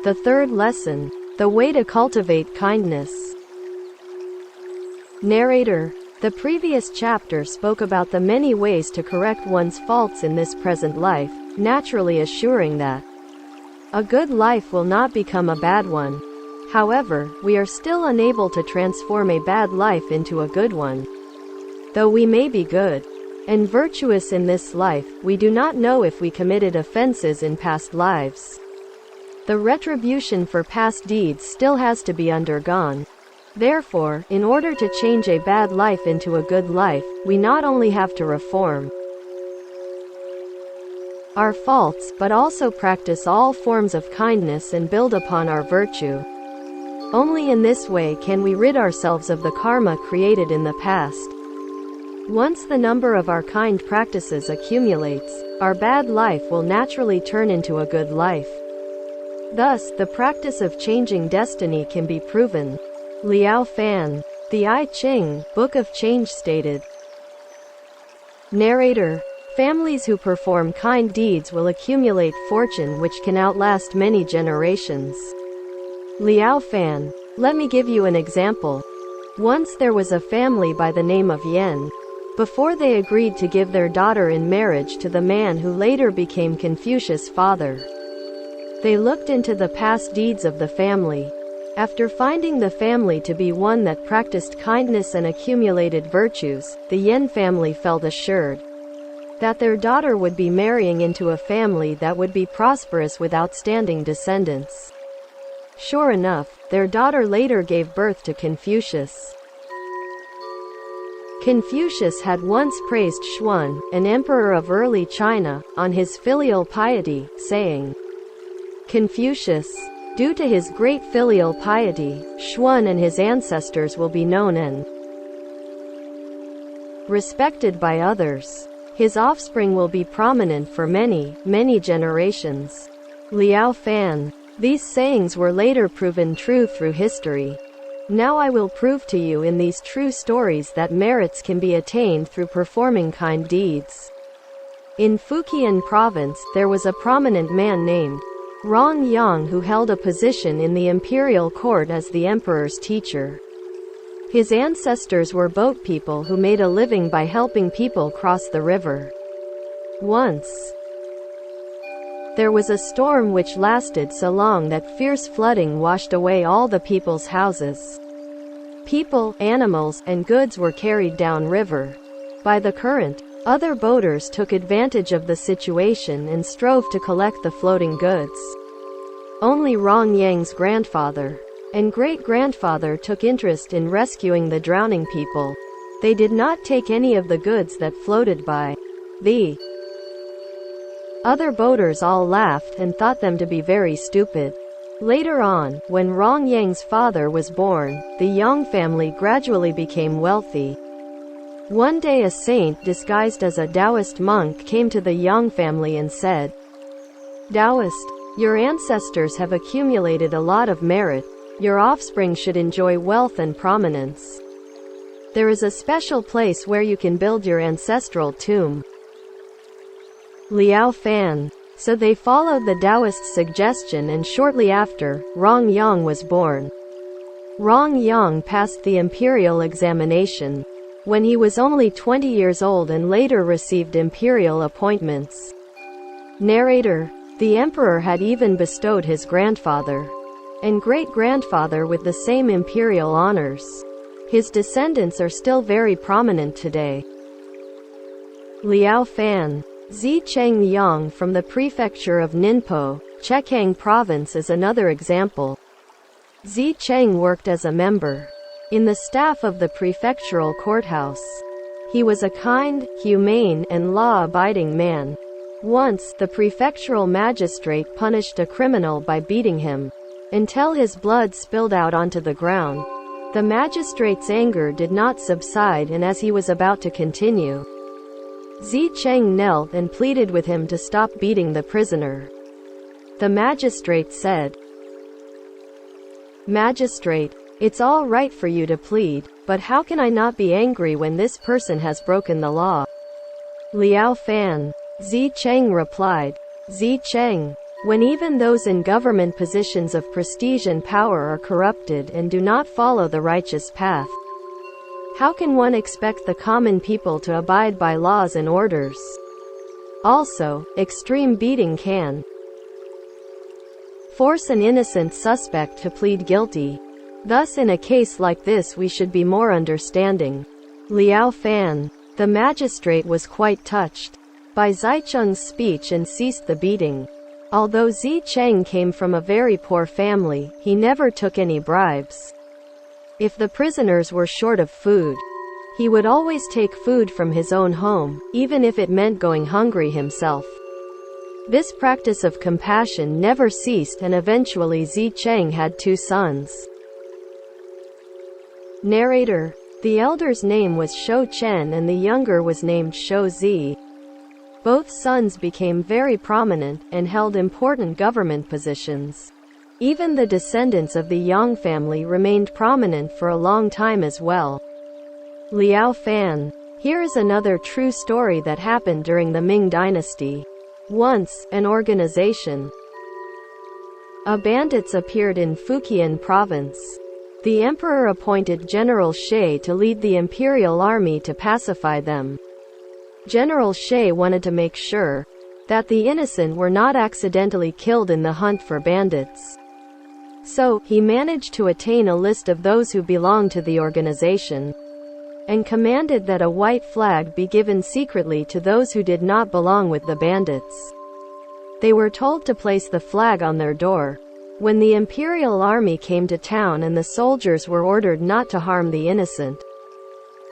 The third lesson. The way to cultivate kindness. Narrator. The previous chapter spoke about the many ways to correct one's faults in this present life, naturally assuring that a good life will not become a bad one. However, we are still unable to transform a bad life into a good one. Though we may be good and virtuous in this life, we do not know if we committed offenses in past lives. The retribution for past deeds still has to be undergone. Therefore, in order to change a bad life into a good life, we not only have to reform our faults, but also practice all forms of kindness and build upon our virtue. Only in this way can we rid ourselves of the karma created in the past. Once the number of our kind practices accumulates, our bad life will naturally turn into a good life. Thus, the practice of changing destiny can be proven. Liao Fan. The I Ching, Book of Change stated. Narrator. Families who perform kind deeds will accumulate fortune which can outlast many generations. Liao Fan. Let me give you an example. Once there was a family by the name of Yen. Before they agreed to give their daughter in marriage to the man who later became Confucius' father, they looked into the past deeds of the family. After finding the family to be one that practiced kindness and accumulated virtues, the Yen family felt assured that their daughter would be marrying into a family that would be prosperous with outstanding descendants. Sure enough, their daughter later gave birth to Confucius. Confucius had once praised Huấn, an emperor of early China, on his filial piety, saying, Confucius, due to his great filial piety, Huấn and his ancestors will be known and respected by others. His offspring will be prominent for many, many generations. Liao Fan. These sayings were later proven true through history. Now I will prove to you in these true stories that merits can be attained through performing kind deeds. In Fujian province, there was a prominent man named Rong Yang who held a position in the imperial court as the emperor's teacher. His ancestors were boat people who made a living by helping people cross the river. Once, there was a storm which lasted so long that fierce flooding washed away all the people's houses. People, animals, and goods were carried down river by the current. Other boaters took advantage of the situation and strove to collect the floating goods. Only Rong Yang's grandfather and great-grandfather took interest in rescuing the drowning people. They did not take any of the goods that floated by. The other boaters all laughed and thought them to be very stupid. Later on, when Rong Yang's father was born, the Yang family gradually became wealthy. One day a saint disguised as a Taoist monk came to the Yang family and said, Taoist, your ancestors have accumulated a lot of merit. Your offspring should enjoy wealth and prominence. There is a special place where you can build your ancestral tomb. Liao Fan. So they followed the Taoist's suggestion and shortly after, Rong Yang was born. Rong Yang passed the imperial examination when he was only 20 years old and later received imperial appointments. Narrator. The emperor had even bestowed his grandfather and great-grandfather with the same imperial honors. His descendants are still very prominent today. Liao Fan. Zicheng Yang from the prefecture of Ningpo, Zhejiang province is another example. Zicheng worked as a member in the staff of the prefectural courthouse. He was a kind, humane, and law-abiding man. Once, the prefectural magistrate punished a criminal by beating him until his blood spilled out onto the ground. The magistrate's anger did not subside, and as he was about to continue, Zicheng knelt and pleaded with him to stop beating the prisoner. The magistrate said, Magistrate, it's all right for you to plead, but how can I not be angry when this person has broken the law? Liao Fan. Zicheng replied, Zicheng, When even those in government positions of prestige and power are corrupted and do not follow the righteous path, how can one expect the common people to abide by laws and orders? Also, extreme beating can force an innocent suspect to plead guilty. Thus, in a case like this, we should be more understanding. Liao Fan, the magistrate, was quite touched by Zicheng's speech and ceased the beating. Although Zicheng came from a very poor family, he never took any bribes. If the prisoners were short of food, he would always take food from his own home, even if it meant going hungry himself. This practice of compassion never ceased, and eventually Zicheng had 2 sons. Narrator. The elder's name was Shou Chen and the younger was named Shou Zi. Both sons became very prominent, and held important government positions. Even the descendants of the Yang family remained prominent for a long time as well. Liao Fan. Here is another true story that happened during the Ming Dynasty. Once, an organization of bandits appeared in Fujian province. The emperor appointed General Shi to lead the imperial army to pacify them. General Shi wanted to make sure that the innocent were not accidentally killed in the hunt for bandits. So, he managed to attain a list of those who belonged to the organization, and commanded that a white flag be given secretly to those who did not belong with the bandits. They were told to place the flag on their door when the imperial army came to town, and the soldiers were ordered not to harm the innocent.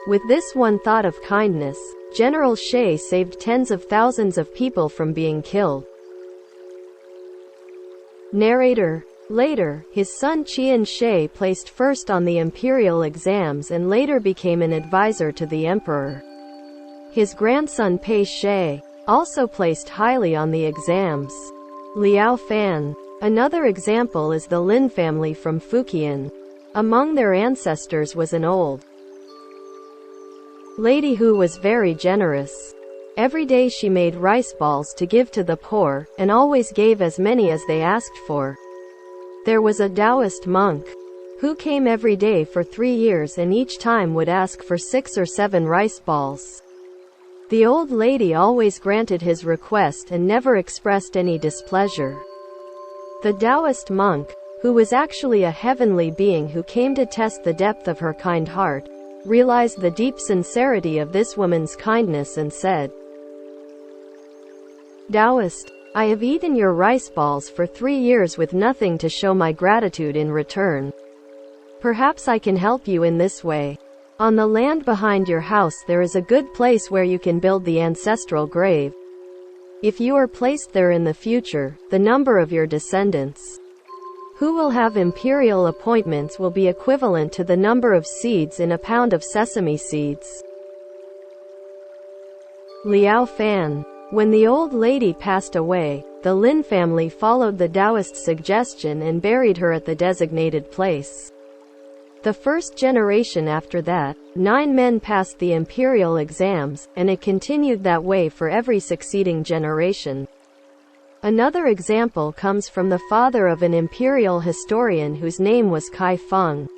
With this one thought of kindness, General Shi saved tens of thousands of people from being killed. Narrator. Later, his son Qian Shi placed first on the imperial exams and later became an advisor to the emperor. His grandson Pei Shi also placed highly on the exams. Liao Fan. Another example is the Lin family from Fujian. Among their ancestors was an old lady who was very generous. Every day she made rice balls to give to the poor, and always gave as many as they asked for. There was a Taoist monk who came every day for 3 years and each time would ask for 6 or 7 rice balls. The old lady always granted his request and never expressed any displeasure. The Taoist monk, who was actually a heavenly being who came to test the depth of her kind heart, realized the deep sincerity of this woman's kindness and said, "Taoist, I have eaten your rice balls for 3 years with nothing to show my gratitude in return. Perhaps I can help you in this way. On the land behind your house there is a good place where you can build the ancestral grave. If you are placed there in the future, the number of your descendants who will have imperial appointments will be equivalent to the number of seeds in a pound of sesame seeds." Liao Fan. When the old lady passed away, the Lin family followed the Taoist suggestion and buried her at the designated place. The first generation after that, 9 men passed the imperial exams, and it continued that way for every succeeding generation. Another example comes from the father of an imperial historian whose name was Kai Feng.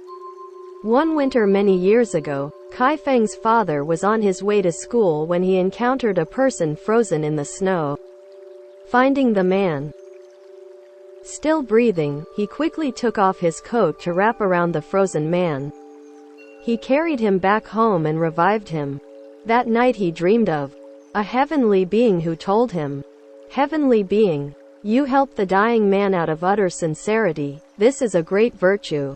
One winter many years ago, Kai Feng's father was on his way to school when he encountered a person frozen in the snow. Finding the man still breathing, he quickly took off his coat to wrap around the frozen man. He carried him back home and revived him. That night he dreamed of a heavenly being who told him, "Heavenly being, you helped the dying man out of utter sincerity. This is a great virtue.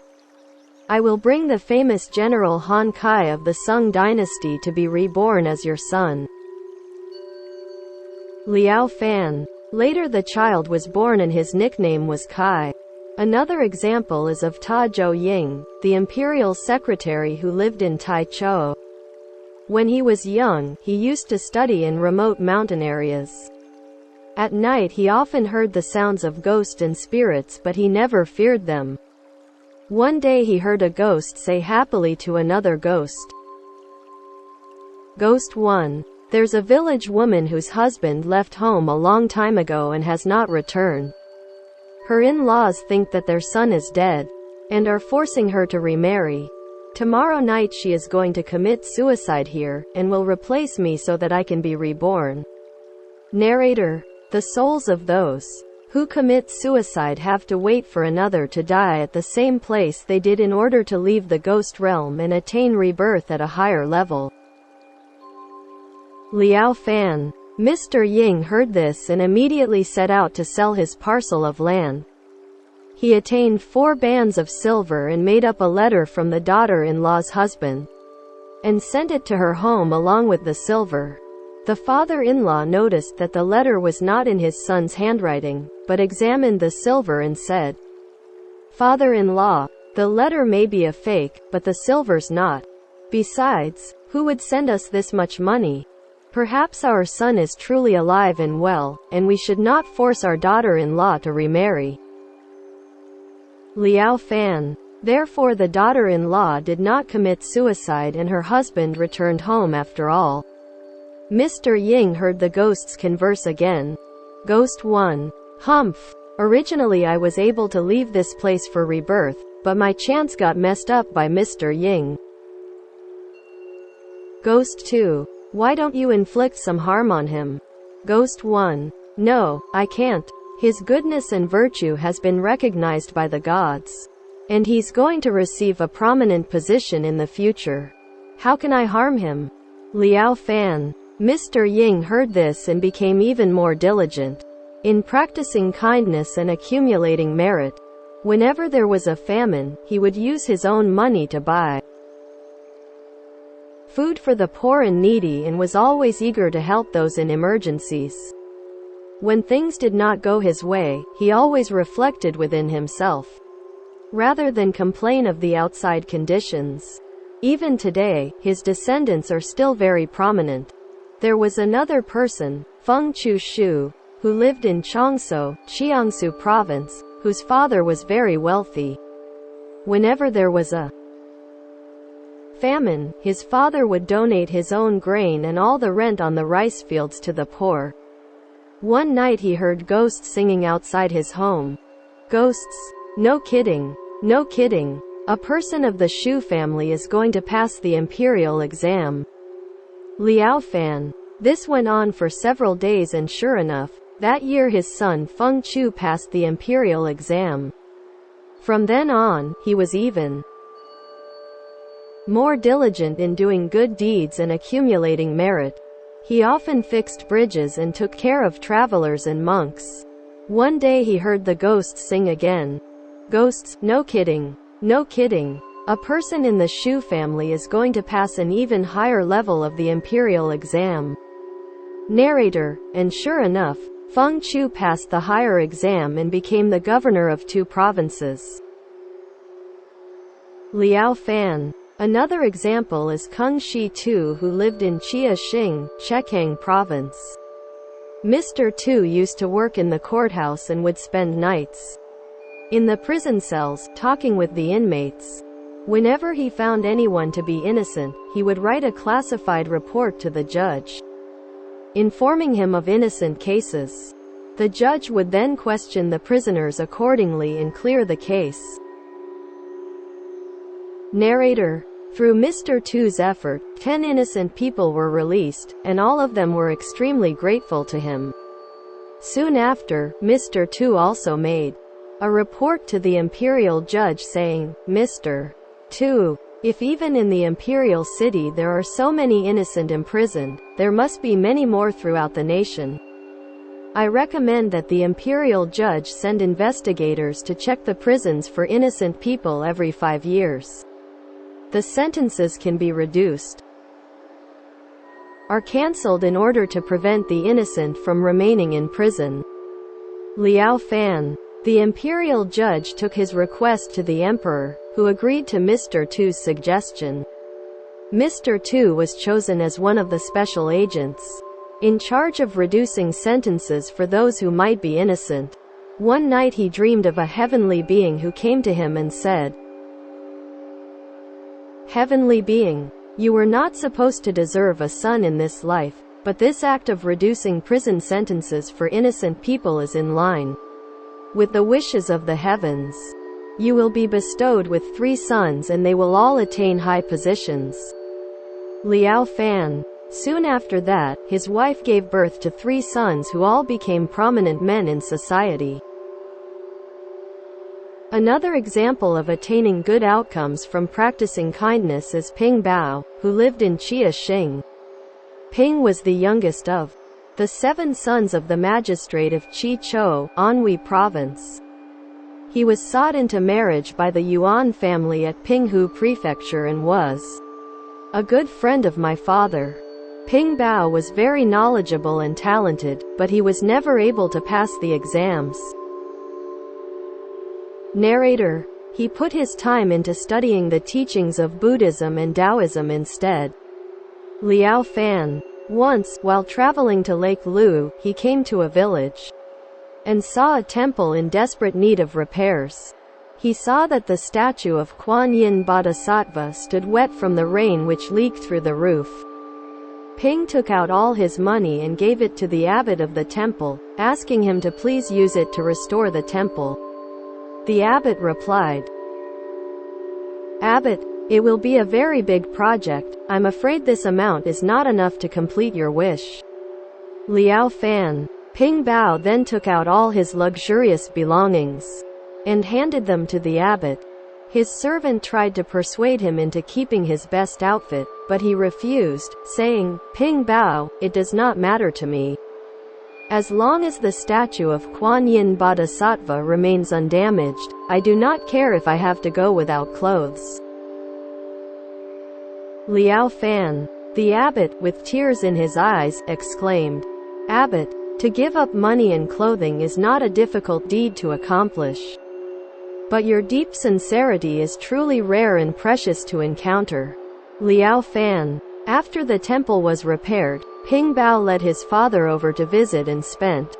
I will bring the famous General Han Kai of the Sung dynasty to be reborn as your son." Liao Fan. Later the child was born and his nickname was Kai. Another example is of Ta Zhou Ying, the imperial secretary who lived in Taichou. When he was young, he used to study in remote mountain areas. At night he often heard the sounds of ghosts and spirits, but he never feared them. One day he heard a ghost say happily to another ghost, "Ghost 1. There's a village woman whose husband left home a long time ago and has not returned. Her in-laws think that their son is dead, and are forcing her to remarry. Tomorrow night she is going to commit suicide here, and will replace me so that I can be reborn. Narrator. The souls of those who commit suicide have to wait for another to die at the same place they did in order to leave the ghost realm and attain rebirth at a higher level. Liao Fan. Mr. Ying heard this and immediately set out to sell his parcel of land. He attained 4 bands of silver and made up a letter from the daughter-in-law's husband, and sent it to her home along with the silver. The father-in-law noticed that the letter was not in his son's handwriting, but examined the silver and said, "Father-in-law, the letter may be a fake, but the silver's not. Besides, who would send us this much money? Perhaps our son is truly alive and well, and we should not force our daughter-in-law to remarry." Liao Fan. Therefore the daughter-in-law did not commit suicide and her husband returned home after all. Mr. Ying heard the ghosts converse again. Ghost 1. Humph. Originally I was able to leave this place for rebirth, but my chance got messed up by Mr. Ying. Ghost 2. Why don't you inflict some harm on him? Ghost 1. No, I can't. His goodness and virtue has been recognized by the gods, and he's going to receive a prominent position in the future. How can I harm him? Liao Fan. Mr. Ying heard this and became even more diligent in practicing kindness and accumulating merit. Whenever there was a famine, he would use his own money to buy food for the poor and needy and was always eager to help those in emergencies. When things did not go his way, he always reflected within himself, rather than complain of the outside conditions. Even today, his descendants are still very prominent. There was another person, Feng Chu Shu, who lived in Changsou, Jiangsu province, whose father was very wealthy. Whenever there was a famine, his father would donate his own grain and all the rent on the rice fields to the poor. One night he heard ghosts singing outside his home. Ghosts. No kidding. No kidding. A person of the Shu family is going to pass the imperial exam. Liao Fan. This went on for several days and sure enough, that year his son Feng Chu passed the imperial exam. From then on, he was even more diligent in doing good deeds and accumulating merit. He often fixed bridges and took care of travelers and monks. One day he heard the ghosts sing again. Ghosts. No kidding. No kidding. A person in the Shu family is going to pass an even higher level of the imperial exam. Narrator. And sure enough, Feng Chu passed the higher exam and became the governor of 2 provinces. Liao Fan. Another example is Kung Shi Tu, who lived in Jiaxing, Zhejiang province. Mr. Tu used to work in the courthouse and would spend nights in the prison cells, talking with the inmates. Whenever he found anyone to be innocent, he would write a classified report to the judge, informing him of innocent cases. The judge would then question the prisoners accordingly and clear the case. Narrator. Through Mr. Tu's effort, 10 innocent people were released, and all of them were extremely grateful to him. Soon after, Mr. Tu also made a report to the imperial judge saying, "Mr. Tu, if even in the imperial city there are so many innocent imprisoned, there must be many more throughout the nation. I recommend that the imperial judge send investigators to check the prisons for innocent people every 5 years. The sentences can be reduced or cancelled in order to prevent the innocent from remaining in prison." Liao Fan. The imperial judge took his request to the emperor, who agreed to Mr. Tu's suggestion. Mr. Tu was chosen as one of the special agents in charge of reducing sentences for those who might be innocent. One night he dreamed of a heavenly being who came to him and said, "Heavenly being, you were not supposed to deserve a son in this life, but this act of reducing prison sentences for innocent people is in line with the wishes of the heavens. You will be bestowed with 3 sons and they will all attain high positions. Liao Fan. Soon after that, his wife gave birth to 3 sons who all became prominent men in society. Another example of attaining good outcomes from practicing kindness is Ping Bao, who lived in Chia Xing. Ping was the youngest of the 7 sons of the magistrate of Chichou, Anhui Province. He was sought into marriage by the Yuan family at Pinghu Prefecture and was a good friend of my father. Ping Bao was very knowledgeable and talented, but he was never able to pass the exams. Narrator. He put his time into studying the teachings of Buddhism and Taoism instead. Liao Fan. Once, while traveling to Lake Lu, he came to a village and saw a temple in desperate need of repairs. He saw that the statue of Kuan Yin Bodhisattva stood wet from the rain which leaked through the roof. Ping took out all his money and gave it to the abbot of the temple, asking him to please use it to restore the temple. The abbot replied, "Abbot, it will be a very big project. I'm afraid this amount is not enough to complete your wish." Liao Fan. Ping Bao then took out all his luxurious belongings and handed them to the abbot. His servant tried to persuade him into keeping his best outfit, but he refused, saying, "Ping Bao, it does not matter to me. As long as the statue of Kuan Yin Bodhisattva remains undamaged, I do not care if I have to go without clothes." Liao Fan. The abbot, with tears in his eyes, exclaimed, "Abbot, to give up money and clothing is not a difficult deed to accomplish. But your deep sincerity is truly rare and precious to encounter." Liao Fan. After the temple was repaired, Ping Bao led his father over to visit and spent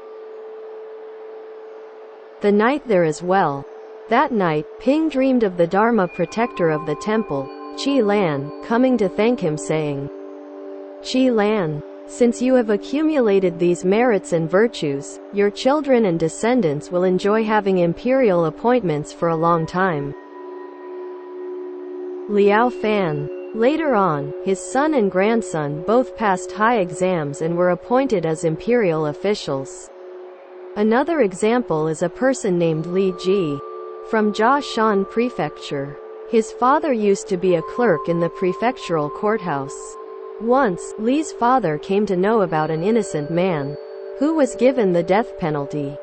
the night there as well. That night, Ping dreamed of the Dharma protector of the temple, Qi Lan, coming to thank him saying, "Qi Lan, since you have accumulated these merits and virtues, your children and descendants will enjoy having imperial appointments for a long time." Liao Fan. Later on, his son and grandson both passed high exams and were appointed as imperial officials. Another example is a person named Li Ji, from Jiashan Prefecture. His father used to be a clerk in the prefectural courthouse. Once, Li's father came to know about an innocent man who was given the death penalty.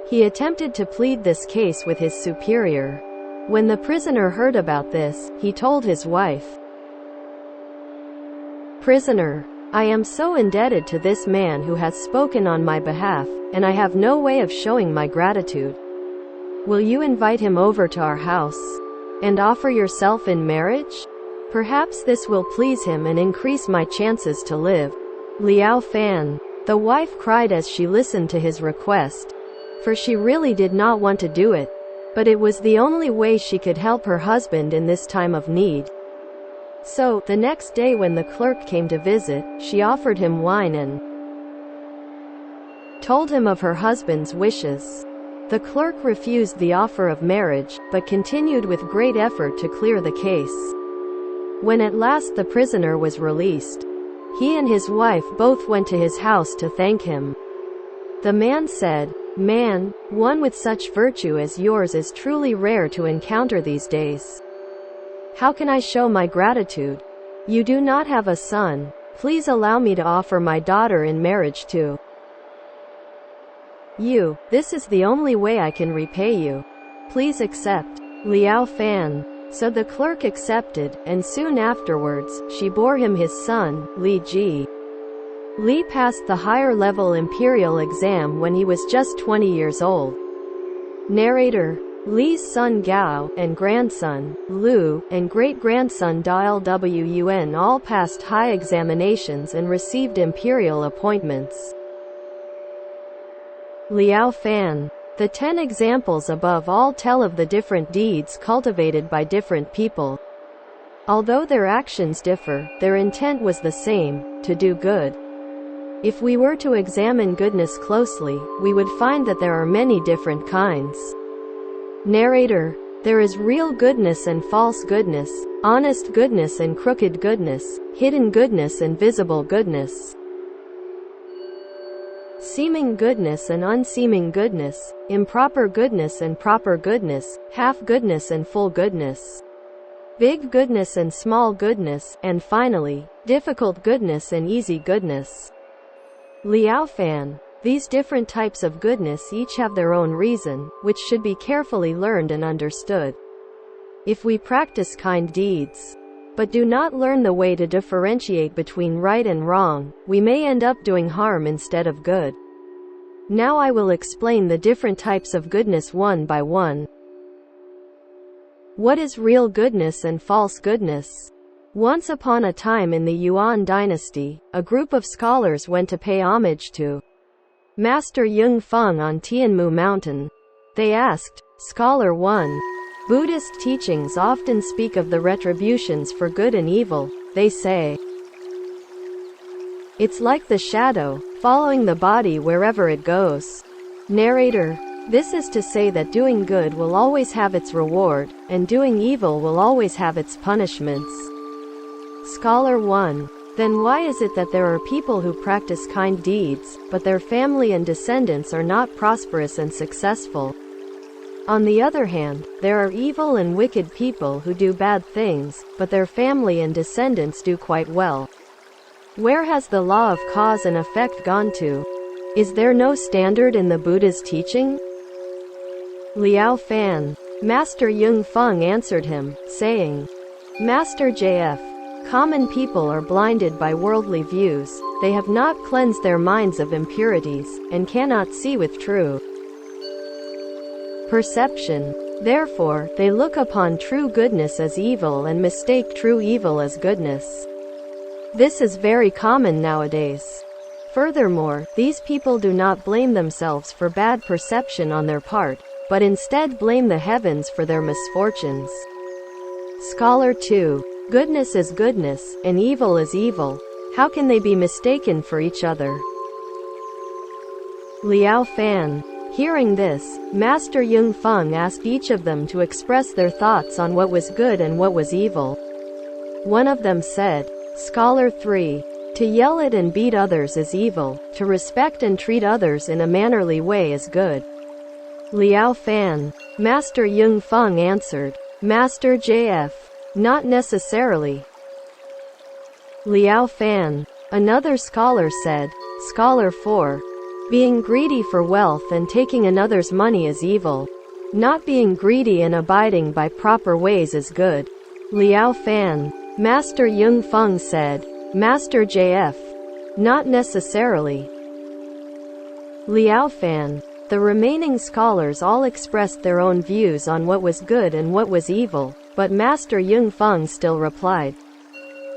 He attempted to plead this case with his superior. When the prisoner heard about this, he told his wife, "Prisoner, I am so indebted to this man who has spoken on my behalf, and I have no way of showing my gratitude. Will you invite him over to our house and offer yourself in marriage? Perhaps this will please him and increase my chances to live." Liao Fan. The wife cried as she listened to his request, for she really did not want to do it, but it was the only way she could help her husband in this time of need. So, the next day when the clerk came to visit, she offered him wine and told him of her husband's wishes. The clerk refused the offer of marriage, but continued with great effort to clear the case. When at last the prisoner was released, he and his wife both went to his house to thank him. The man said, "Man, one with such virtue as yours is truly rare to encounter these days. How can I show my gratitude? You do not have a son. Please allow me to offer my daughter in marriage to you. This is the only way I can repay you. Please accept." Liao Fan. So the clerk accepted, and soon afterwards, she bore him his son, Li Ji. Li passed the higher-level imperial exam when he was just 20 years old. Narrator. Li's son Gao, and grandson, Lu, and great-grandson Dalwun all passed high examinations and received imperial appointments. Liao Fan. The 10 examples above all tell of the different deeds cultivated by different people. Although their actions differ, their intent was the same, to do good. If we were to examine goodness closely, we would find that there are many different kinds. Narrator: there is real goodness and false goodness, honest goodness and crooked goodness, hidden goodness and visible goodness, seeming goodness and unseeming goodness, improper goodness and proper goodness, half goodness and full goodness, big goodness and small goodness, and finally, difficult goodness and easy goodness. Liao Fan: these different types of goodness each have their own reason, which should be carefully learned and understood. If we practice kind deeds, but do not learn the way to differentiate between right and wrong, we may end up doing harm instead of good. Now I will explain the different types of goodness one by one. What is real goodness and false goodness? Once upon a time in the Yuan dynasty, a group of scholars went to pay homage to Master Yung Feng on Tianmu Mountain. They asked, Scholar 1, Buddhist teachings often speak of the retributions for good and evil. They say, it's like the shadow, following the body wherever it goes. Narrator: this is to say that doing good will always have its reward, and doing evil will always have its punishments. Scholar 1: then why is it that there are people who practice kind deeds, but their family and descendants are not prosperous and successful? On the other hand, there are evil and wicked people who do bad things, but their family and descendants do quite well. Where has the law of cause and effect gone to? Is there no standard in the Buddha's teaching? Liao Fan: Master Yung Feng answered him, saying, Master JF, common people are blinded by worldly views, they have not cleansed their minds of impurities, and cannot see with true perception. Therefore, they look upon true goodness as evil and mistake true evil as goodness. This is very common nowadays. Furthermore, these people do not blame themselves for bad perception on their part, but instead blame the heavens for their misfortunes. Scholar 2: goodness is goodness, and evil is evil. How can they be mistaken for each other? Liao Fan: hearing this, Master Yung Feng asked each of them to express their thoughts on what was good and what was evil. One of them said, Scholar 3: to yell at and beat others is evil, to respect and treat others in a mannerly way is good. Liao Fan: Master Yung Feng answered, Master JF, not necessarily. Liao Fan: another scholar said, Scholar 4: being greedy for wealth and taking another's money is evil. Not being greedy and abiding by proper ways is good. Liao Fan: Master Yung Feng said, Master JF, not necessarily. Liao Fan: the remaining scholars all expressed their own views on what was good and what was evil, but Master Yung Feng still replied,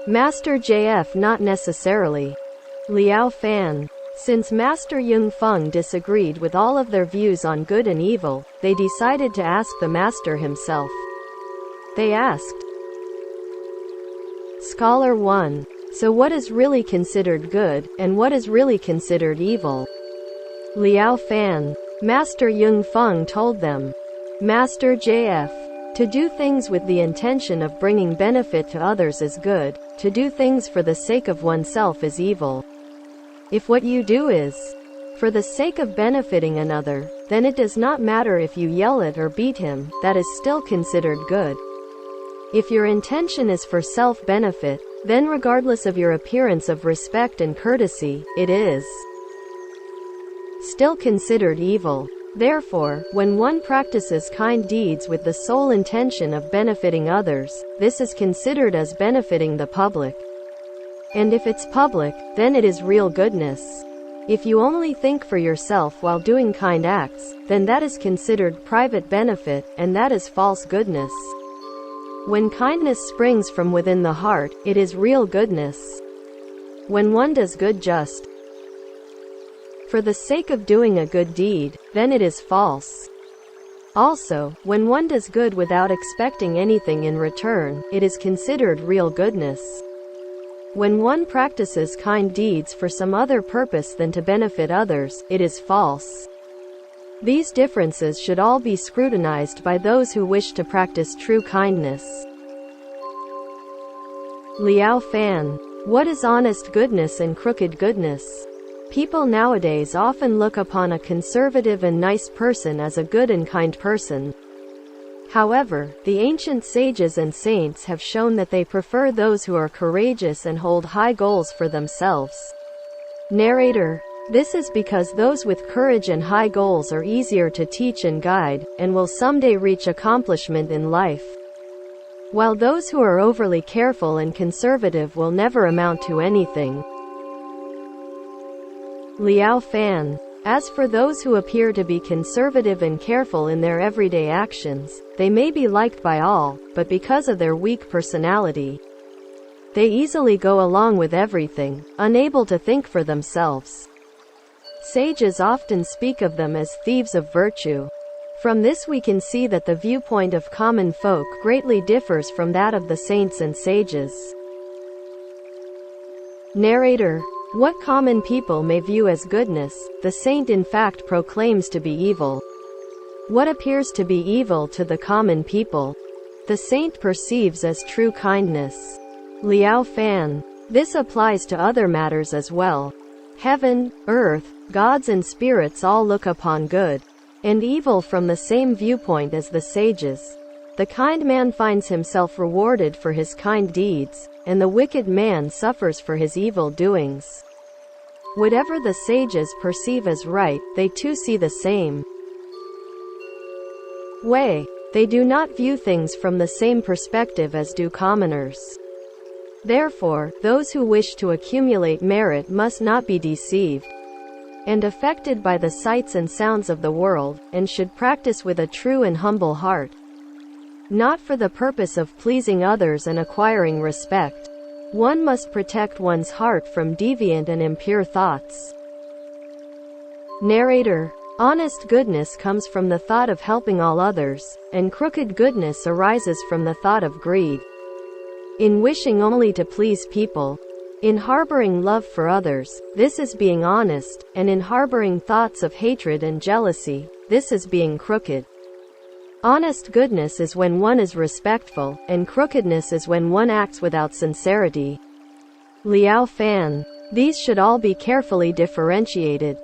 Master JF, not necessarily. Liao Fan: since Master Yung Feng disagreed with all of their views on good and evil, they decided to ask the Master himself. They asked, Scholar 1: so what is really considered good, and what is really considered evil? Liao Fan: Master Yung Feng told them, Master JF, to do things with the intention of bringing benefit to others is good, to do things for the sake of oneself is evil. If what you do is for the sake of benefiting another, then it does not matter if you yell at or beat him, that is still considered good. If your intention is for self-benefit, then regardless of your appearance of respect and courtesy, it is still considered evil. Therefore, when one practices kind deeds with the sole intention of benefiting others, this is considered as benefiting the public. And if it's public, then it is real goodness. If you only think for yourself while doing kind acts, then that is considered private benefit, and that is false goodness. When kindness springs from within the heart, it is real goodness. When one does good just for the sake of doing a good deed, then it is false. Also, when one does good without expecting anything in return, it is considered real goodness. When one practices kind deeds for some other purpose than to benefit others, it is false. These differences should all be scrutinized by those who wish to practice true kindness. Liao Fan. What is honest goodness and crooked goodness? People nowadays often look upon a conservative and nice person as a good and kind person. However, the ancient sages and saints have shown that they prefer those who are courageous and hold high goals for themselves. Narrator. This is because those with courage and high goals are easier to teach and guide, and will someday reach accomplishment in life. While those who are overly careful and conservative will never amount to anything. Liao Fan. As for those who appear to be conservative and careful in their everyday actions, they may be liked by all, but because of their weak personality, they easily go along with everything, unable to think for themselves. Sages often speak of them as thieves of virtue. From this we can see that the viewpoint of common folk greatly differs from that of the saints and sages. Narrator. What common people may view as goodness, the saint in fact proclaims to be evil. What appears to be evil to the common people, the saint perceives as true kindness. Liao Fan. This applies to other matters as well. Heaven, earth, gods and spirits all look upon good and evil from the same viewpoint as the sages. The kind man finds himself rewarded for his kind deeds, and the wicked man suffers for his evil doings. Whatever the sages perceive as right, they too see the same way. They do not view things from the same perspective as do commoners. Therefore, those who wish to accumulate merit must not be deceived and affected by the sights and sounds of the world, and should practice with a true and humble heart, not for the purpose of pleasing others and acquiring respect. One must protect one's heart from deviant and impure thoughts. Narrator. Honest goodness comes from the thought of helping all others, and crooked goodness arises from the thought of greed. In wishing only to please people, in harboring love for others, this is being honest, and in harboring thoughts of hatred and jealousy, this is being crooked. Honest goodness is when one is respectful, and crookedness is when one acts without sincerity. Liao Fan. These should all be carefully differentiated.